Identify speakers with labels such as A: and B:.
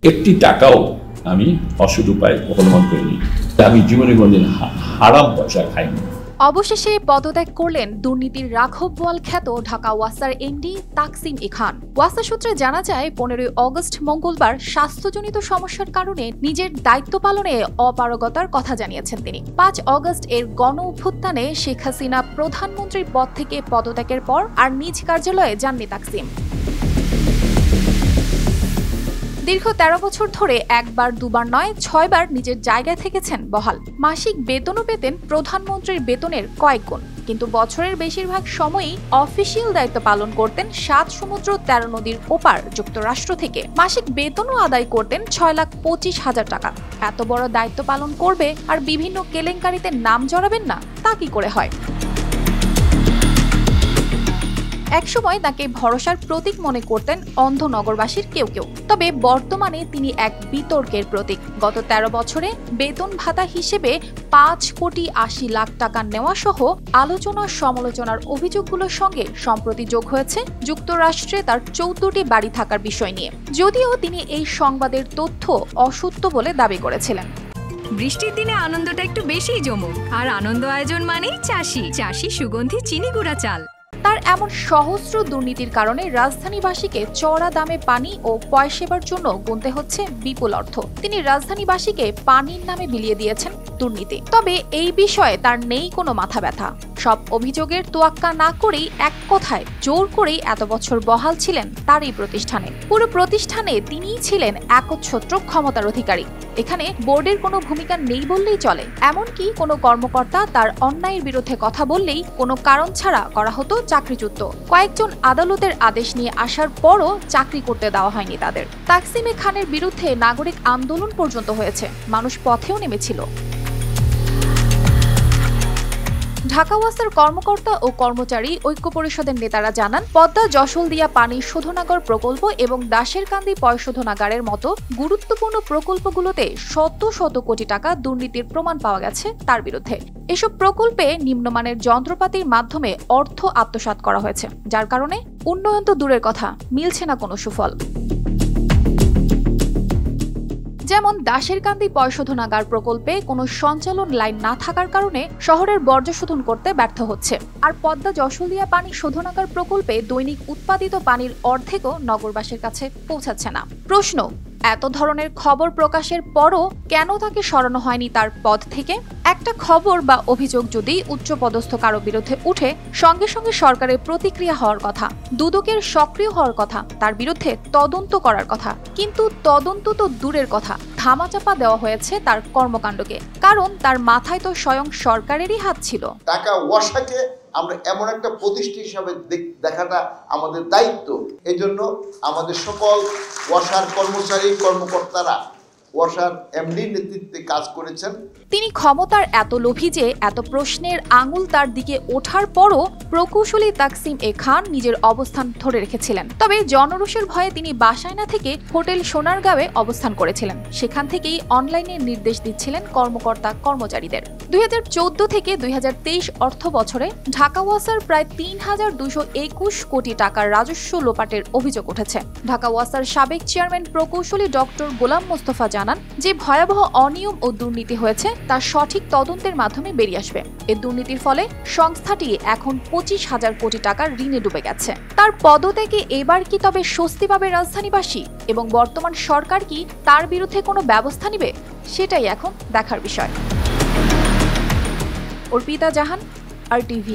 A: একটি টাকাও আমি অসৎ উপায় অবলম্বন করিনি। আমি জীবনে কোনোদিন হারাম পয়সা খাইনি।
B: অবশেষে পদত্যাগ করলেন দুর্নীতির রাঘব বোয়াল খ্যাত ঢাকা ওয়াসার এমডি তাকসিম ই খান। ওয়াসা সূত্রে জানা যায় 15 অগস্ট মঙ্গলবার স্বাস্থ্যজনিত সমস্যার কারণে নিজের দায়িত্ব পালনে অপারগতার কথা জানিয়েছেন তিনি। 5 অগস্ট এর গণ অভ্যুত্থানে শেখ হাসিনা প্রধানমন্ত্রীর পদ থেকে পদত্যাগের পর আর নিজ কার্যালয়ে যাননি তাকসিম। দীর্ঘ 13 বছর ধরে একবার দুবার নয় 6 বার নিজের জায়গায় থেকেছেন বহাল। মাসিক বেতনও পেতেন প্রধানমন্ত্রীর বেতনের কয়েক গুণ, কিন্তু বছরের বেশিরভাগ সময়ই অফিসিয়াল দায়িত্ব পালন করতেন 7 সমুদ্র 13 নদীর ওপার যুক্তরাষ্ট্র থেকে। মাসিক বেতনও আদায় করতেন 6,25,000 টাকা। এত বড় দায়িত্ব পালন করবে আর বিভিন্ন কেলেঙ্কারিতে নাম জড়াবেন না, তা কি করে হয়? একসময় তাকে ভরসার প্রতীক মনে করতেন অন্ধ নগরবাসীর কেউ কেউ। তবে বর্তমানে তিনি এক বিতর্কের প্রতীক। গত 13 বছরে বেতন ভাতা হিসেবে 5,80,00,000 টাকা নেওয়া সহ আলোচনা সমালোচনার অভিযোগগুলোর সঙ্গে সম্প্রতি যোগ হয়েছে যুক্তরাষ্ট্রে তার 14টি বাড়ি থাকার বিষয় নিয়ে, যদিও তিনি এই সংবাদের তথ্য অসত্য বলে দাবি করেছিলেন।
C: বৃষ্টির দিনে আনন্দটা একটু বেশিই জমুক, আর আনন্দ আয়োজন মানেই চাষি সুগন্ধি চিনি গুঁড়া চাল।
B: তার এমন সহস্র দুর্নীতির কারণে রাজধানীবাসীকে চড়া দামে পানি ও পয়সেবার জন্য গুনতে হচ্ছে বিপুল অর্থ। তিনি রাজধানীবাসীকে পানির নামে বিলিয়ে দিয়েছেন দুর্নীতি। তবে এই বিষয়ে তার নেই কোনো মাথা ব্যথা। সব অভিযোগের তোয়াক্কা না করেই এক কথায় জোর করেই এত বছর বহাল ছিলেন তার এই প্রতিষ্ঠানে। পুরো প্রতিষ্ঠানে তিনিই ছিলেন একচ্ছত্র ক্ষমতার অধিকারী। এখানে বোর্ডের কোনো ভূমিকা নেই বললেই চলে। এমনকি কোনো কর্মকর্তা তার অন্যায়ের বিরুদ্ধে কথা বললেই কোনো কারণ ছাড়া করা হতো চাকরিচ্যুত। কয়েকজন আদালতের আদেশ নিয়ে আসার পরও চাকরি করতে দেওয়া হয়নি তাদের। তাকসিম ই খানের বিরুদ্ধে নাগরিক আন্দোলন পর্যন্ত হয়েছে, মানুষ পথেও নেমেছিল। ঢাকা ওয়াসার কর্মকর্তা ও কর্মচারী ঐক্য পরিষদের নেতারা জানান, পদ্মা যশোলদিয়া পানি শোধনাগার প্রকল্প এবং দাসেরকান্দি পয়ঃশোধনাগারের মতো গুরুত্বপূর্ণ প্রকল্পগুলোতে শত শত কোটি টাকা দুর্নীতির প্রমাণ পাওয়া গেছে তার বিরুদ্ধে। এসব প্রকল্পে নিম্নমানের যন্ত্রপাতির মাধ্যমে অর্থ আত্মসাৎ করা হয়েছে, যার কারণে উন্নয়ন তো দূরের কথা, মিলছে না কোনো সুফল। যেমন দাসেরকান্দি পয়ঃশোধনাগার প্রকল্পে কোনো সঞ্চালন লাইন না থাকার কারণে শহরের বর্জ্য শোধন করতে ব্যর্থ হচ্ছে, আর পদ্মা যশোলদিয়া পানি শোধনাগার প্রকল্পে দৈনিক উৎপাদিত পানির অর্ধেকও নগরবাসীর কাছে পৌঁছাচ্ছে না। প্রশ্ন, এত ধরনের খবর প্রকাশের পরও কেন তাকে সরানো হয়নি তার পদ থেকে? একটা খবর বা অভিযোগ যদি উচ্চপদস্থ কারো বিরুদ্ধে উঠে, সঙ্গে সঙ্গে সরকারের প্রতিক্রিয়া হওয়ার কথা, দুদকের সক্রিয় হওয়ার কথা, তার বিরুদ্ধে তদন্ত করার কথা। কিন্তু তদন্ত তো দূরের কথা, ধামাচাপা দেওয়া হয়েছে তার কর্মকাণ্ডকে, কারণ তার মাথায় তো স্বয়ং সরকারেরই হাত ছিল।
D: ঢাকা ওয়াসাকে আমরা এমন একটা প্রতিষ্ঠান হিসাবে দেখাটা আমাদের দায়িত্ব। এই জন্য আমাদের সকল ওয়াসার কর্মচারী কর্মকর্তারা ওয়াসার এমডির নেতৃত্বে কাজ করেছেন।
B: তিনি ক্ষমতার এত লোভী যে এত প্রশ্নের আঙুল তার দিকে ওঠার পরও প্রকৌশলী তাকসিম ই খান নিজের অবস্থান ধরে রেখেছিলেন। তবে জনরোষের ভয়ে তিনি বাসায় না থেকে হোটেল সোনারগাঁওয়ে অবস্থান করেছিলেন। সেখান থেকেই অনলাইনে নির্দেশ দিচ্ছিলেন কর্মকর্তা কর্মচারীদের। 2014 থেকে 2023 অর্থ বছরে ঢাকা ওয়াসার প্রায় 3,221 কোটি টাকার রাজস্ব লোপাটের অভিযোগ উঠেছে। ঢাকা ওয়াসার সাবেক চেয়ারম্যান প্রকৌশলী ডক্টর গোলাম মোস্তফা জানান, যে ভয়াবহ অনিয়ম ও দুর্নীতি হয়েছে তা সঠিক তদন্তের মাধ্যমে বেরিয়ে আসবে। এই দুর্নীতির ফলে সংস্থাটি এখন 25,000 কোটি টাকার ঋণে ডুবে গেছে। তার পদত্যাগে এবার কি তবে স্বস্তি পাবে রাজধানীবাসী, এবং বর্তমান সরকার কি তার বিরুদ্ধে কোনো ব্যবস্থা নেবে? সেটাই এখন দেখার বিষয়। অর্পিতা জাহান, RTV।